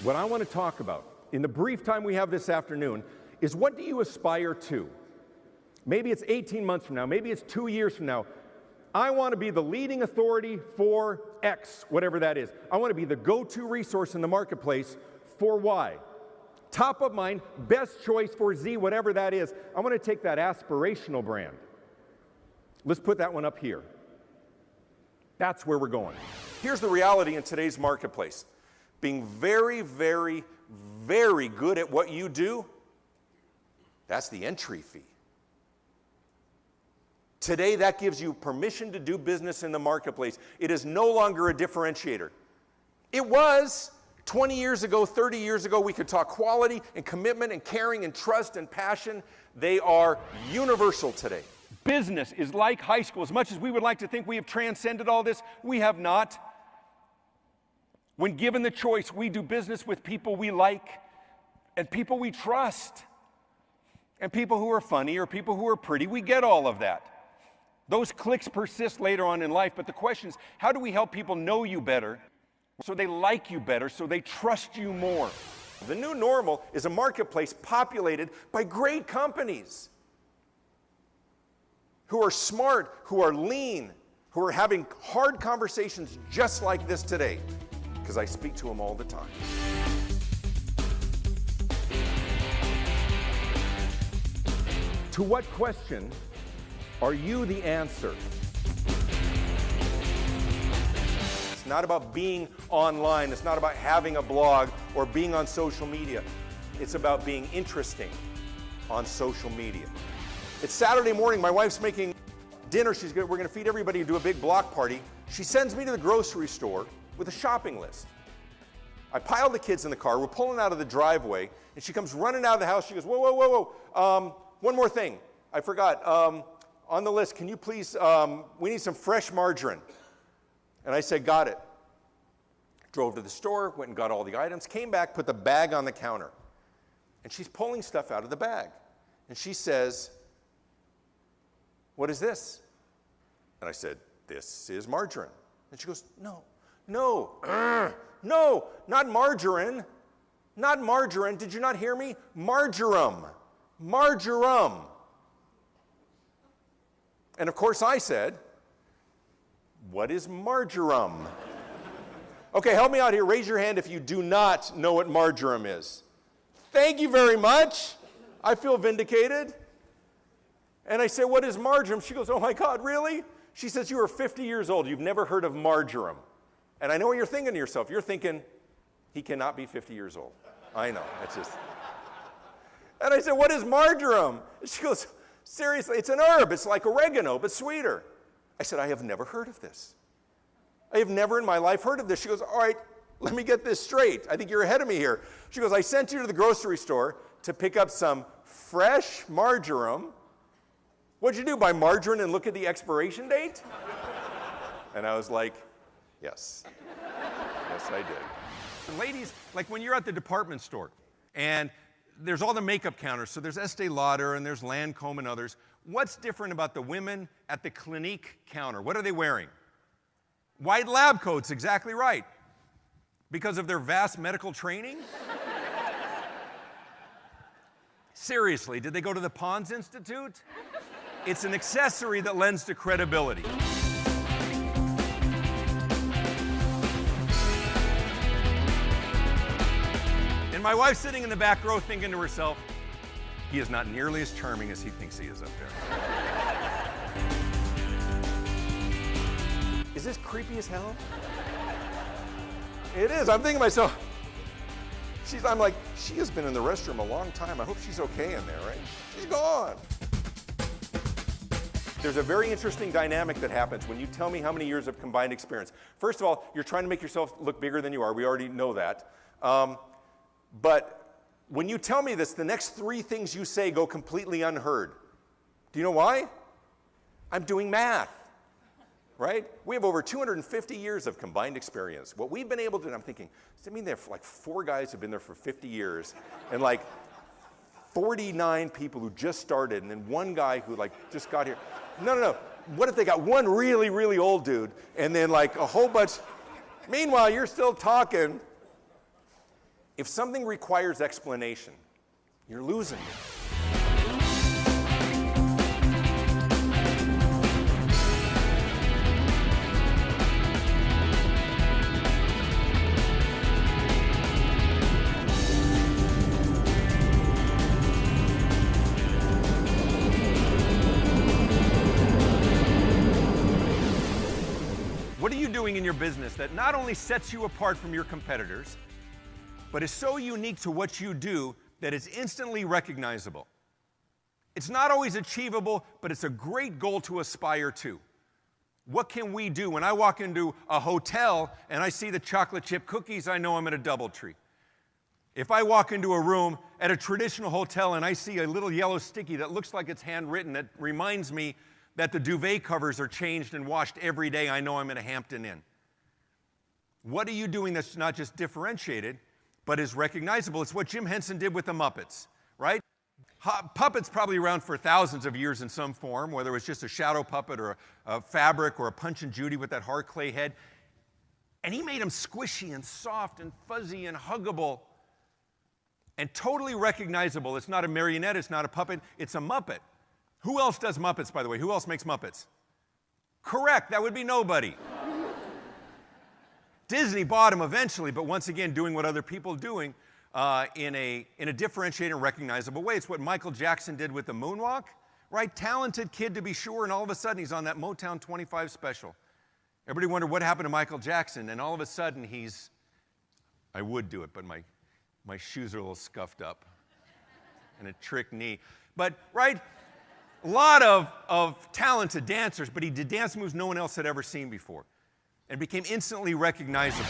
What I want to talk about in the brief time we have this afternoon is, what do you aspire to? Maybe it's 18 months from now, maybe it's 2 years from now. I want to be the leading authority for X, whatever that is. I want to be the go-to resource in the marketplace for Y. Top of mind, best choice for Z, whatever that is. I want to take that aspirational brand. Let's put that one up here. That's where we're going. Here's the reality in today's marketplace. Being very, very, very good at what you do, that's the entry fee. Today, that gives you permission to do business in the marketplace. It is no longer a differentiator. It was 20 years ago, 30 years ago. We could talk quality and commitment and caring and trust and passion. They are universal today. Business is like high school. As much as we would like to think we have transcended all this, we have not. When given the choice, we do business with people we like and people we trust and people who are funny or people who are pretty. We get all of that. Those clicks persist later on in life, but the question is, how do we help people know you better so they like you better, so they trust you more? The new normal is a marketplace populated by great companies who are smart, who are lean, who are having hard conversations just like this today, because I speak to them all the time. To what question are you the answer? It's not about being online. It's not about having a blog or being on social media. It's about being interesting on social media. It's Saturday morning. My wife's making dinner. We're going to feed everybody and do a big block party. She sends me to the grocery store with a shopping list. I pile the kids in the car. We're pulling out of the driveway, and she comes running out of the house. She goes, whoa, whoa, whoa, whoa. One more thing. I forgot. On the list, can you please, we need some fresh margarine. And I said, got it. Drove to the store, went and got all the items, came back, put the bag on the counter. And she's pulling stuff out of the bag. And she says, what is this? And I said, this is margarine. And she goes, no, not margarine. Not margarine. Did you not hear me? Marjoram. Marjoram. And of course I said, what is marjoram? Okay, help me out here. Raise your hand if you do not know what marjoram is. Thank you very much. I feel vindicated. And I said, what is marjoram? She goes, oh my God, really? She says, you are 50 years old. You've never heard of marjoram. And I know what you're thinking to yourself. You're thinking, he cannot be 50 years old. I know. It's just. And I said, what is marjoram? And she goes, seriously, it's an herb. It's like oregano, but sweeter. I said, I have never heard of this. I have never in my life heard of this. She goes, all right, let me get this straight. I think you're ahead of me here. She goes, I sent you to the grocery store to pick up some fresh marjoram. What'd you do, buy margarine and look at the expiration date? And I was like, yes. Yes, I did. Ladies, like when you're at the department store and there's all the makeup counters, so there's Estee Lauder and there's Lancome and others. What's different about the women at the Clinique counter? What are they wearing? White lab coats, exactly right. Because of their vast medical training? Seriously, did they go to the Pons Institute? It's an accessory that lends to credibility. And my wife's sitting in the back row thinking to herself, he is not nearly as charming as he thinks he is up there. Is this creepy as hell? It is. I'm thinking to myself, I'm like, she has been in the restroom a long time. I hope she's okay in there, right? She's gone. There's a very interesting dynamic that happens when you tell me how many years of combined experience. First of all, you're trying to make yourself look bigger than you are. We already know that. But when you tell me this, the next three things you say go completely unheard. Do you know why? I'm doing math, right? We have over 250 years of combined experience. What we've been able to do, I'm thinking, does that mean there are like 4 guys who've been there for 50 years and like 49 people who just started and then 1 guy who like just got here? No. What if they got 1 really, really old dude and then like a whole bunch? Meanwhile, you're still talking. If something requires explanation, you're losing me. What are you doing in your business that not only sets you apart from your competitors, but is so unique to what you do that it's instantly recognizable? It's not always achievable, but it's a great goal to aspire to. What can we do? When I walk into a hotel and I see the chocolate chip cookies, I know I'm at a DoubleTree. If I walk into a room at a traditional hotel and I see a little yellow sticky that looks like it's handwritten, that reminds me that the duvet covers are changed and washed every day, I know I'm in a Hampton Inn. What are you doing that's not just differentiated, but is recognizable? It's what Jim Henson did with the Muppets, right? Puppets probably around for thousands of years in some form, whether it was just a shadow puppet or a fabric or a Punch and Judy with that hard clay head. And he made them squishy and soft and fuzzy and huggable and totally recognizable. It's not a marionette, it's not a puppet, it's a Muppet. Who else does Muppets, by the way? Who else makes Muppets? Correct, that would be nobody. Disney bought them eventually, but once again, doing what other people are doing in a differentiated and recognizable way. It's what Michael Jackson did with the moonwalk, right? Talented kid to be sure, and all of a sudden he's on that Motown 25 special. Everybody wondered what happened to Michael Jackson, and all of a sudden he's, I would do it, but my shoes are a little scuffed up and a trick knee. But, right? A lot of talented dancers, but he did dance moves no one else had ever seen before and became instantly recognizable.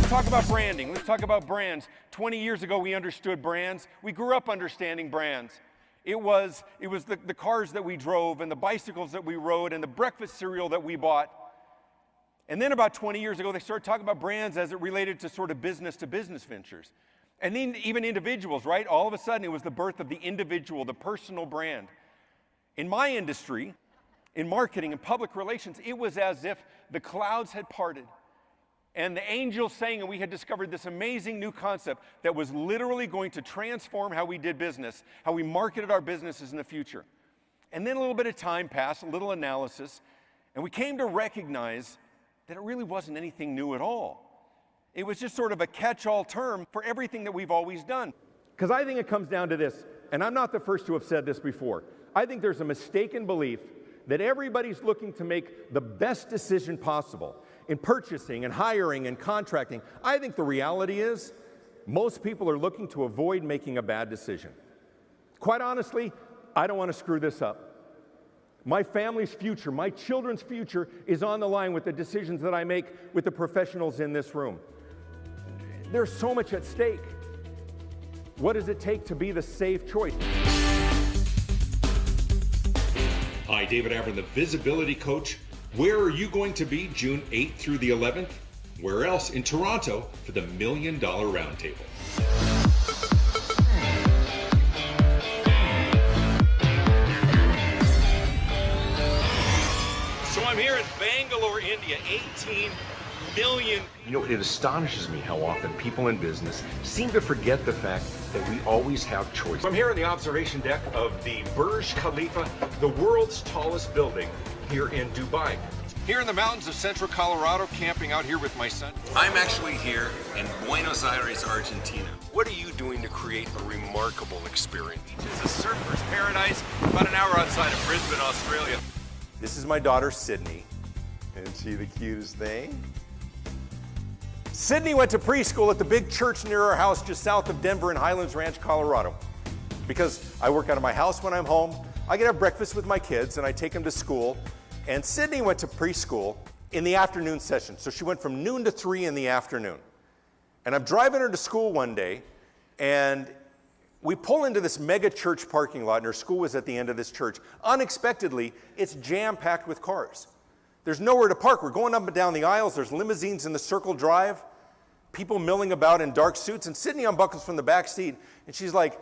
Talk about branding. Let's talk about brands. 20 years ago, we understood brands. We grew up understanding brands. It was the cars that we drove and the bicycles that we rode and the breakfast cereal that we bought. And then about 20 years ago, they started talking about brands as it related to sort of business-to-business ventures. And then even individuals, right? All of a sudden, it was the birth of the individual, the personal brand. In my industry, in marketing and public relations, it was as if the clouds had parted. And the angels sang, and we had discovered this amazing new concept that was literally going to transform how we did business, how we marketed our businesses in the future. And then a little bit of time passed, a little analysis, and we came to recognize that it really wasn't anything new at all. It was just sort of a catch-all term for everything that we've always done. Because I think it comes down to this, and I'm not the first to have said this before. I think there's a mistaken belief that everybody's looking to make the best decision possible in purchasing and hiring and contracting. I think the reality is most people are looking to avoid making a bad decision. Quite honestly, I don't want to screw this up. My family's future, my children's future is on the line with the decisions that I make with the professionals in this room. There's so much at stake. What does it take to be the safe choice? Hi, David Avrin, the Visibility Coach. Where are you going to be June 8th through the 11th? Where else? In Toronto for the $1 Million Roundtable. So I'm here in Bangalore, India, 18 million. You know, it astonishes me how often people in business seem to forget the fact that we always have choice. I'm here on the observation deck of the Burj Khalifa, the world's tallest building here in Dubai. Here in the mountains of central Colorado, camping out here with my son. I'm actually here in Buenos Aires, Argentina. What are you doing to create a remarkable experience? It's a surfer's paradise, about an hour outside of Brisbane, Australia. This is my daughter, Sydney. Isn't she the cutest thing? Sydney went to preschool at the big church near our house just south of Denver in Highlands Ranch, Colorado. Because I work out of my house when I'm home, I get to have breakfast with my kids and I take them to school. And Sydney went to preschool in the afternoon session. So she went from noon to 3 in the afternoon. And I'm driving her to school one day, and We pull into this mega church parking lot, and her school was at the end of this church. Unexpectedly, it's jam-packed with cars. There's nowhere to park. We're going up and down the aisles. There's limousines in the circle drive, people milling about in dark suits, and Sydney unbuckles from the back seat, and she's like,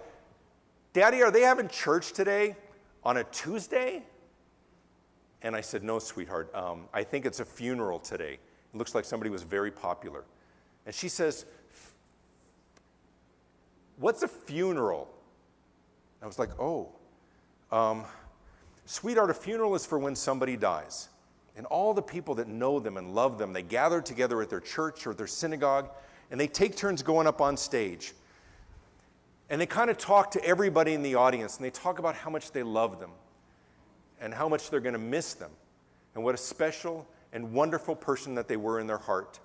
Daddy, are they having church today on a Tuesday? And I said, no, sweetheart, I think it's a funeral today. It looks like somebody was very popular. And she says, what's a funeral? I was like, oh, sweetheart, a funeral is for when somebody dies. And all the people that know them and love them, they gather together at their church or their synagogue, and they take turns going up on stage. And they kind of talk to everybody in the audience, and they talk about how much they love them and how much they're going to miss them and what a special and wonderful person that they were in their heart.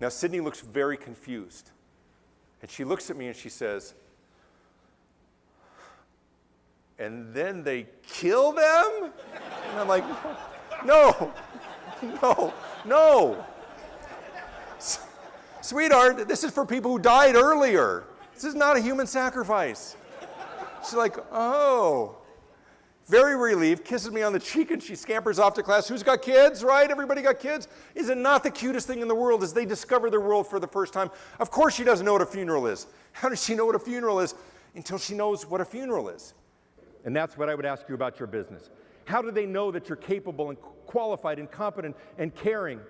Now, Sydney looks very confused. And she looks at me and she says, and then they kill them? And I'm like, no, no, no. Sweetheart, this is for people who died earlier. This is not a human sacrifice. She's like, oh. Very relieved, kisses me on the cheek, and she scampers off to class. Who's got kids, right? Everybody got kids? Is it not the cutest thing in the world as they discover their world for the first time? Of course she doesn't know what a funeral is. How does she know what a funeral is? Until she knows what a funeral is. And that's what I would ask you about your business. How do they know that you're capable and qualified and competent and caring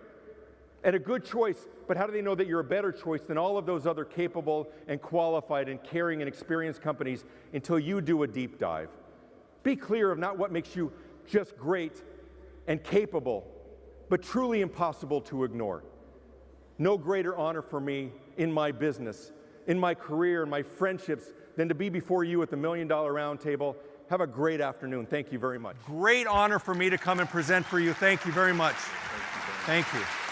and a good choice, but how do they know that you're a better choice than all of those other capable and qualified and caring and experienced companies until you do a deep dive? Be clear of not what makes you just great and capable, but truly impossible to ignore. No greater honor for me in my business, in my career, in my friendships, than to be before you at the $1 Million Round Table. Have a great afternoon. Thank you very much. Great honor for me to come and present for you. Thank you very much. Thank you.